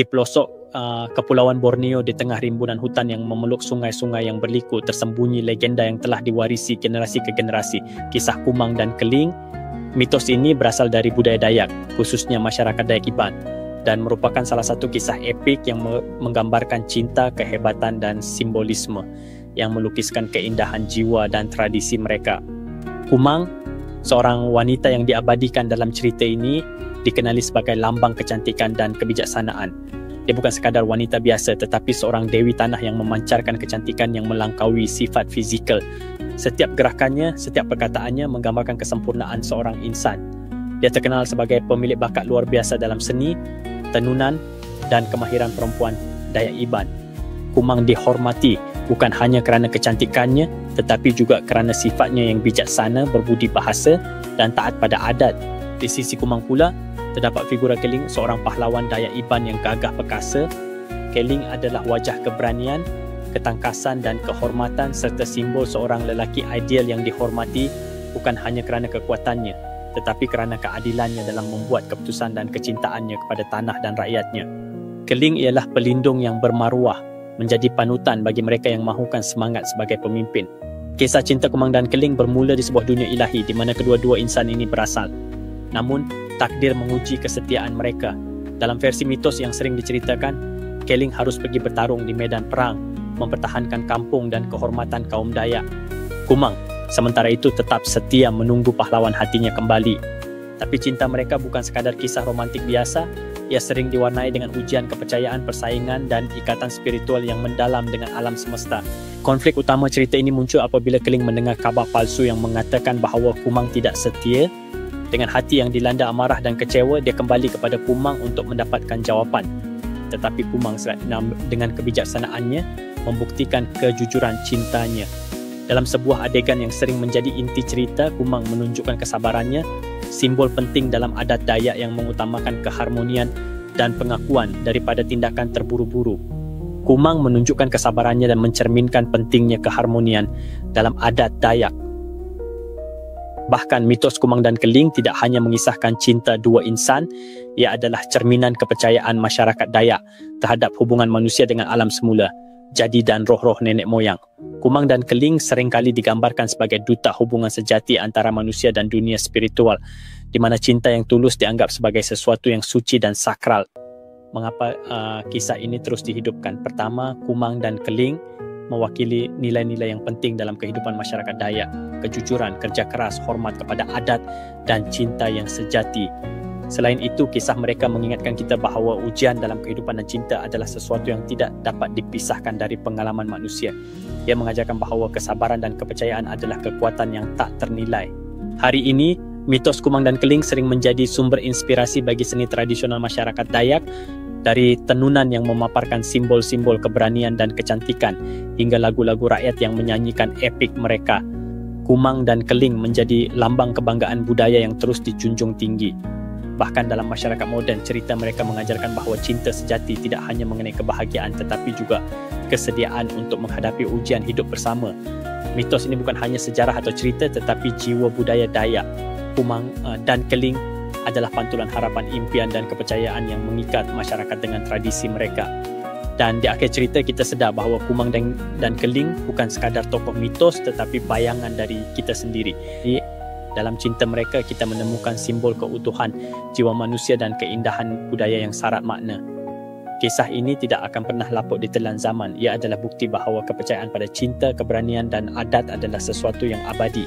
di pelosok Kepulauan Borneo di tengah rimbunan hutan yang memeluk sungai-sungai yang berliku tersembunyi legenda yang telah diwarisi generasi ke generasi, kisah Kumang dan Keling. Mitos ini berasal dari budaya Dayak, khususnya masyarakat Dayak Iban, dan merupakan salah satu kisah epik yang menggambarkan cinta, kehebatan dan simbolisme yang melukiskan keindahan jiwa dan tradisi mereka. Kumang, seorang wanita yang diabadikan dalam cerita ini, dikenali sebagai lambang kecantikan dan kebijaksanaan. Dia bukan sekadar wanita biasa tetapi seorang dewi tanah yang memancarkan kecantikan yang melampaui sifat fizikal. Setiap gerakannya, setiap perkataannya menggambarkan kesempurnaan seorang insan. Dia terkenal sebagai pemilik bakat luar biasa dalam seni, tenunan dan kemahiran perempuan Dayak Iban. Kumang dihormati bukan hanya kerana kecantikannya tetapi juga kerana sifatnya yang bijaksana, berbudi bahasa dan taat pada adat. Di sisi Kumang pula, terdapat figura Keling, seorang pahlawan Dayak Iban yang gagah perkasa. Keling adalah wajah keberanian, ketangkasan dan kehormatan serta simbol seorang lelaki ideal yang dihormati bukan hanya kerana kekuatannya tetapi kerana keadilannya dalam membuat keputusan dan kecintaannya kepada tanah dan rakyatnya. Keling ialah pelindung yang bermaruah, menjadi panutan bagi mereka yang mahukan semangat sebagai pemimpin. Kisah cinta Kumang dan Keling bermula di sebuah dunia ilahi di mana kedua-dua insan ini berasal. Namun, takdir menguji kesetiaan mereka. Dalam versi mitos yang sering diceritakan, Keling harus pergi bertarung di medan perang, mempertahankan kampung dan kehormatan kaum Dayak. Kumang, sementara itu tetap setia menunggu pahlawan hatinya kembali. Tapi cinta mereka bukan sekadar kisah romantik biasa, ia sering diwarnai dengan ujian kepercayaan, persaingan dan ikatan spiritual yang mendalam dengan alam semesta. Konflik utama cerita ini muncul apabila Keling mendengar kabar palsu yang mengatakan bahawa Kumang tidak setia. Dengan hati yang dilanda amarah dan kecewa, dia kembali kepada Kumang untuk mendapatkan jawapan. Tetapi Kumang dengan kebijaksanaannya membuktikan kejujuran cintanya. Dalam sebuah adegan yang sering menjadi inti cerita, Kumang menunjukkan kesabarannya, simbol penting dalam adat Dayak yang mengutamakan keharmonian dan pengakuan daripada tindakan terburu-buru. Kumang menunjukkan kesabarannya dan mencerminkan pentingnya keharmonian dalam adat Dayak. Bahkan mitos Kumang dan Keling tidak hanya mengisahkan cinta dua insan, ia adalah cerminan kepercayaan masyarakat Dayak terhadap hubungan manusia dengan alam semula, jadi dan roh-roh nenek moyang. Kumang dan Keling seringkali digambarkan sebagai duta hubungan sejati antara manusia dan dunia spiritual, di mana cinta yang tulus dianggap sebagai sesuatu yang suci dan sakral. Mengapa kisah ini terus dihidupkan? Pertama, Kumang dan Keling mewakili nilai-nilai yang penting dalam kehidupan masyarakat Dayak: kejujuran, kerja keras, hormat kepada adat dan cinta yang sejati. Selain itu, kisah mereka mengingatkan kita bahawa ujian dalam kehidupan dan cinta adalah sesuatu yang tidak dapat dipisahkan dari pengalaman manusia. Ia mengajarkan bahawa kesabaran dan kepercayaan adalah kekuatan yang tak ternilai. Hari ini, mitos Kumang dan Keling sering menjadi sumber inspirasi bagi seni tradisional masyarakat Dayak, dari tenunan yang memaparkan simbol-simbol keberanian dan kecantikan hingga lagu-lagu rakyat yang menyanyikan epik mereka. Kumang dan Keling menjadi lambang kebanggaan budaya yang terus dijunjung tinggi. Bahkan dalam masyarakat moden, cerita mereka mengajarkan bahawa cinta sejati tidak hanya mengenai kebahagiaan tetapi juga kesediaan untuk menghadapi ujian hidup bersama. Mitos ini bukan hanya sejarah atau cerita tetapi jiwa budaya Dayak. Kumang dan Keling adalah pantulan harapan, impian dan kepercayaan yang mengikat masyarakat dengan tradisi mereka. Dan di akhir cerita kita sedar bahawa Kumang dan Keling bukan sekadar tokoh mitos tetapi bayangan dari kita sendiri. Jadi, dalam cinta mereka kita menemukan simbol keutuhan jiwa manusia dan keindahan budaya yang syarat makna. Kisah ini tidak akan pernah lapuk ditelan zaman. Ia adalah bukti bahawa kepercayaan pada cinta, keberanian dan adat adalah sesuatu yang abadi.